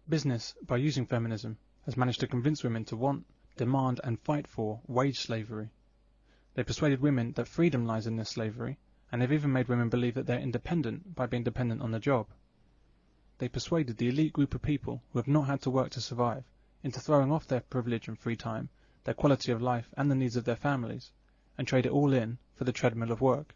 Business, by using feminism, has managed to convince women to want, demand and fight for wage slavery. They persuaded women that freedom lies in this slavery, and they've even made women believe that they're independent by being dependent on the job. They persuaded the elite group of people who have not had to work to survive into throwing off their privilege and free time, their quality of life and the needs of their families, and trade it all in for the treadmill of work.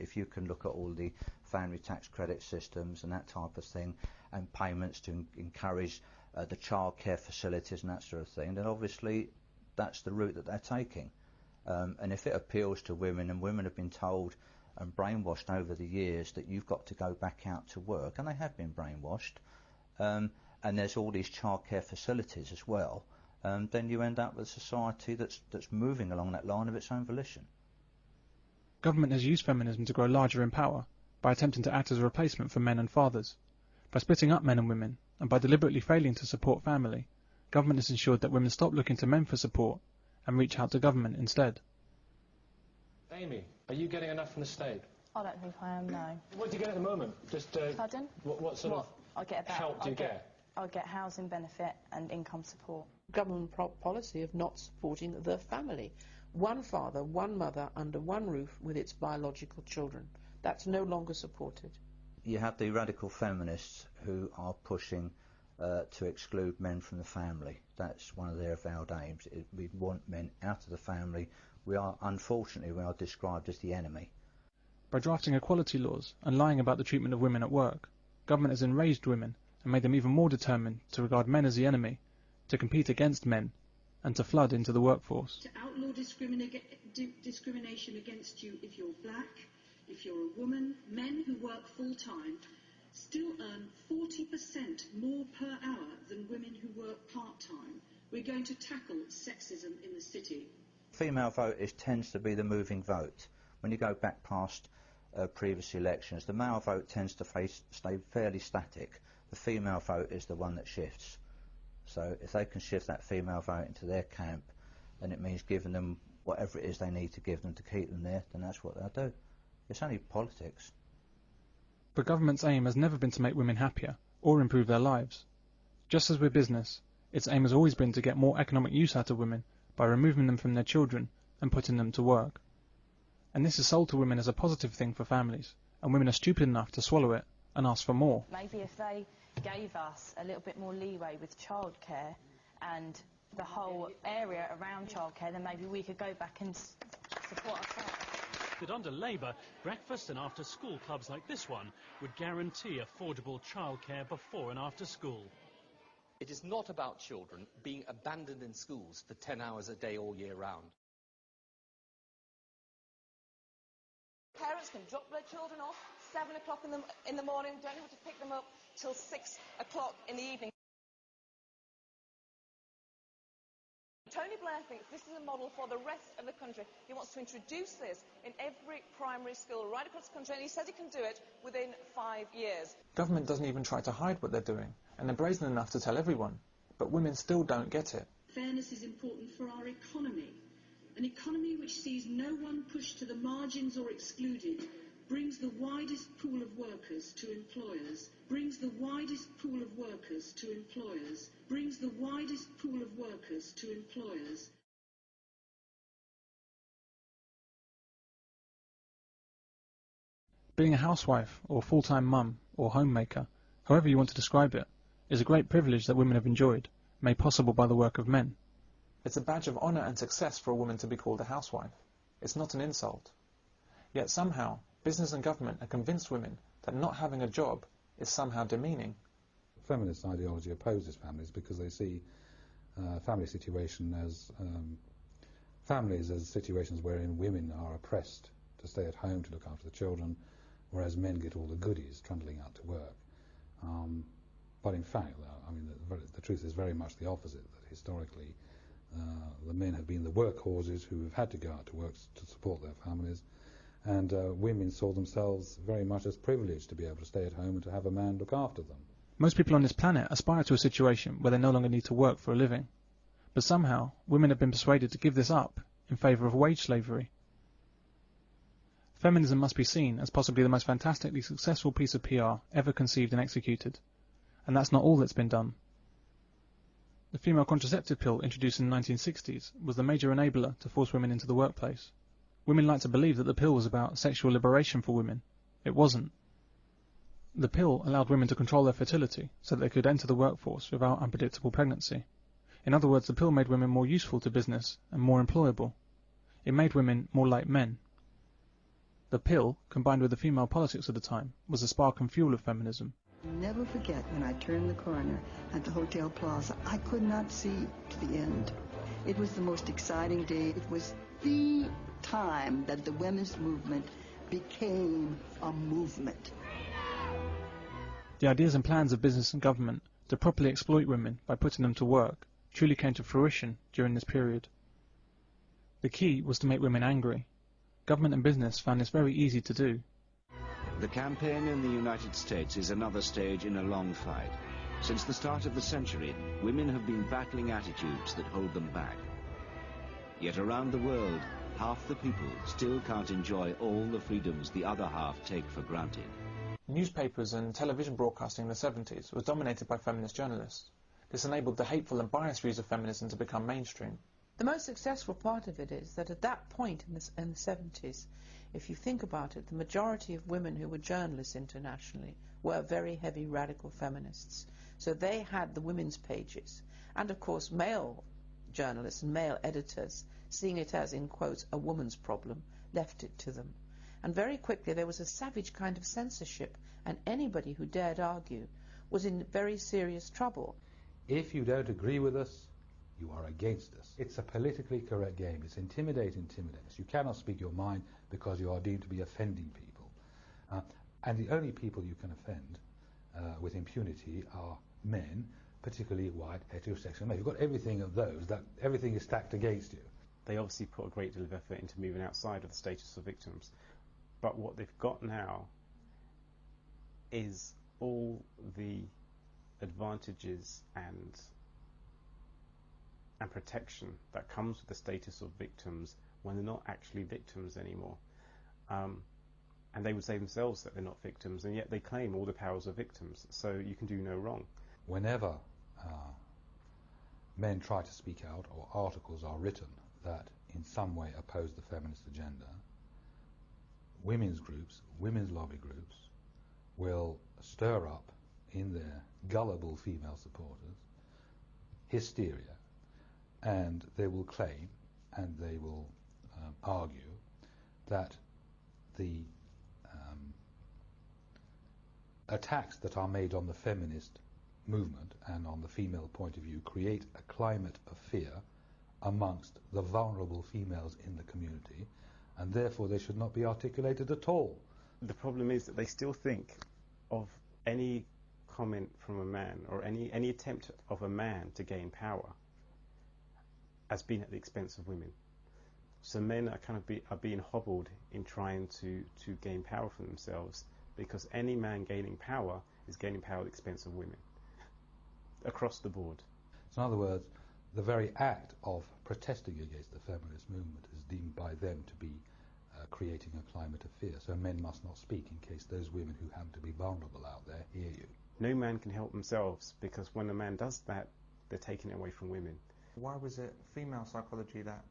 If you can look at all the family tax credit systems and that type of thing, and payments to encourage the childcare facilities and that sort of thing, then obviously that's the route that they're taking. And if it appeals to women, and women have been told and brainwashed over the years that you've got to go back out to work, and they have been brainwashed, and there's all these childcare facilities as well, then you end up with a society that's moving along that line of its own volition. Government has used feminism to grow larger in power by attempting to act as a replacement for men and fathers. By splitting up men and women, and by deliberately failing to support family, government has ensured that women stop looking to men for support and reach out to government instead. Amy, are you getting enough from the state? I don't think I am, no. What do you get at the moment? Just Pardon? What sort of help do you get? I get housing benefit and income support. Government policy of not supporting the family. One father, one mother under one roof with its biological children. That's no longer supported. You have the radical feminists who are pushing to exclude men from the family. That's one of their avowed aims. We want men out of the family. Unfortunately, we are described as the enemy. By drafting equality laws and lying about the treatment of women at work, government has enraged women and made them even more determined to regard men as the enemy, to compete against men, and to flood into the workforce. To outlaw discrimination against you if you're black, if you're a woman, men who work full-time still earn 40% more per hour than women who work part-time. We're going to tackle sexism in the city. Female vote tends to be the moving vote. When you go back past previous elections, the male vote tends to stay fairly static. The female vote is the one that shifts. So if they can shift that female vote into their camp, then it means giving them whatever it is they need to give them to keep them there, then that's what they'll do. It's only politics. But government's aim has never been to make women happier or improve their lives. Just as with business, its aim has always been to get more economic use out of women by removing them from their children and putting them to work. And this is sold to women as a positive thing for families, and women are stupid enough to swallow it and ask for more. Maybe if they gave us a little bit more leeway with childcare and the whole area around childcare, then maybe we could go back and support ourselves. That under Labour, breakfast and after-school clubs like this one would guarantee affordable childcare before and after school. It is not about children being abandoned in schools for 10 hours a day all year round. Parents can drop their children off 7 o'clock in the morning, don't have to pick them up till 6 o'clock in the evening. Tony Blair thinks this is a model for the rest of the country. He wants to introduce this in every primary school right across the country, and he says he can do it within 5 years. Government doesn't even try to hide what they're doing, and they're brazen enough to tell everyone, but women still don't get it. Fairness is important for our economy. An economy which sees no one pushed to the margins or excluded brings the widest pool of workers to employers, brings the widest pool of workers to employers, brings the widest pool of workers to employers. Being a housewife, or full-time mum, or homemaker, however you want to describe it, is a great privilege that women have enjoyed, made possible by the work of men. It's a badge of honour and success for a woman to be called a housewife. It's not an insult. Yet somehow, business and government have convinced women that not having a job is somehow demeaning. Feminist ideology opposes families because they see family situation as families as situations wherein women are oppressed to stay at home to look after the children, whereas men get all the goodies trundling out to work. But in fact, I mean, the truth is very much the opposite, that historically the men have been the workhorses who have had to go out to work to support their families, and women saw themselves very much as privileged to be able to stay at home and to have a man look after them. Most people on this planet aspire to a situation where they no longer need to work for a living. But somehow, women have been persuaded to give this up in favour of wage slavery. Feminism must be seen as possibly the most fantastically successful piece of PR ever conceived and executed. And that's not all that's been done. The female contraceptive pill introduced in the 1960s was the major enabler to force women into the workplace. Women like to believe that the pill was about sexual liberation for women. It wasn't. The pill allowed women to control their fertility so that they could enter the workforce without unpredictable pregnancy. In other words, the pill made women more useful to business and more employable. It made women more like men. The pill, combined with the female politics of the time, was the spark and fuel of feminism. I'll never forget when I turned the corner at the Hotel Plaza. I could not see to the end. It was the most exciting day. It was the time that the women's movement became a movement. The ideas and plans of business and government to properly exploit women by putting them to work truly came to fruition during this period. The key was to make women angry. Government and business found this very easy to do. The campaign in the United States is another stage in a long fight. Since the start of the century, women have been battling attitudes that hold them back. Yet around the world, half the people still can't enjoy all the freedoms the other half take for granted. Newspapers and television broadcasting in the 70s was dominated by feminist journalists. This enabled the hateful and biased views of feminism to become mainstream. The most successful part of it is that at that point in the 70s, if you think about it, the majority of women who were journalists internationally were very heavy radical feminists. So they had the women's pages. And of course male journalists and male editors, seeing it as, in quotes, a woman's problem, left it to them. And very quickly there was a savage kind of censorship, and anybody who dared argue was in very serious trouble. If you don't agree with us, you are against us. It's a politically correct game. It's intimidating. You cannot speak your mind because you are deemed to be offending people. And the only people you can offend with impunity are men, particularly white, heterosexual men. You've got everything of those, that everything is stacked against you. They obviously put a great deal of effort into moving outside of the status of victims. But what they've got now is all the advantages and protection that comes with the status of victims when they're not actually victims anymore. And they would say themselves that they're not victims, and yet they claim all the powers of victims, so you can do no wrong. Whenever men try to speak out, or articles are written that in some way oppose the feminist agenda, women's groups, women's lobby groups, will stir up in their gullible female supporters hysteria, and they will claim and they will argue that the attacks that are made on the feminist movement and on the female point of view create a climate of fear amongst the vulnerable females in the community, and therefore they should not be articulated at all. The problem is that they still think of any comment from a man or any attempt of a man to gain power as being at the expense of women. So men are being hobbled in trying to gain power for themselves, because any man gaining power is gaining power at the expense of women across the board. So in other words, the very act of protesting against the feminist movement is deemed by them to be creating a climate of fear. So men must not speak in case those women who happen to be vulnerable out there hear you. No man can help themselves, because when a man does that, they're taking it away from women. Why was it female psychology that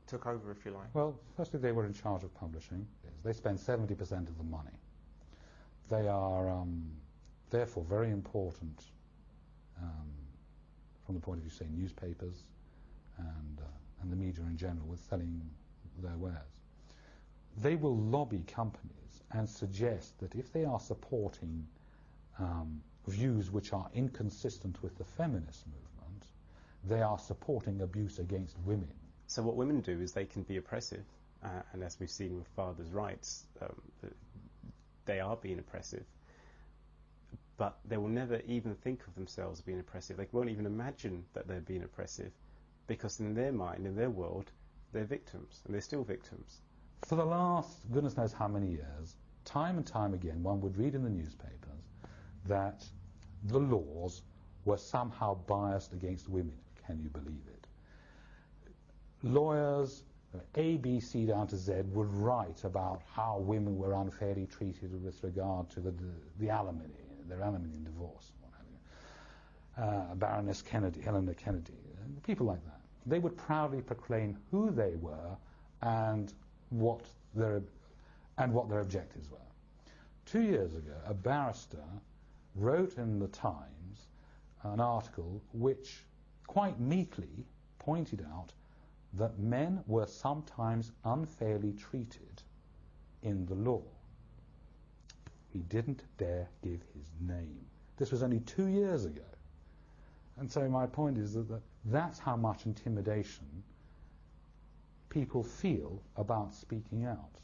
took over, if you like? Well, firstly, they were in charge of publishing. They spend 70% of the money. They are therefore very important from the point of view, say, newspapers and the media in general with selling their wares. They will lobby companies and suggest that if they are supporting views which are inconsistent with the feminist movement, they are supporting abuse against women. So what women do is they can be oppressive, and as we've seen with fathers' rights, they are being oppressive, but they will never even think of themselves being oppressive. They won't even imagine that they're being oppressive, because in their mind, in their world, they're victims, and they're still victims. For the last goodness knows how many years, time and time again, one would read in the newspapers that the laws were somehow biased against women. Can you believe it? Lawyers, A, B, C down to Z would write about how women were unfairly treated with regard to the alimony, their alimony in divorce, what have you. Baroness Kennedy, Helena Kennedy, people like that. They would proudly proclaim who they were and what their objectives were. 2 years ago, a barrister wrote in the Times an article which quite neatly pointed out that men were sometimes unfairly treated in the law. He didn't dare give his name. This was only 2 years ago. And so my point is that that's how much intimidation people feel about speaking out.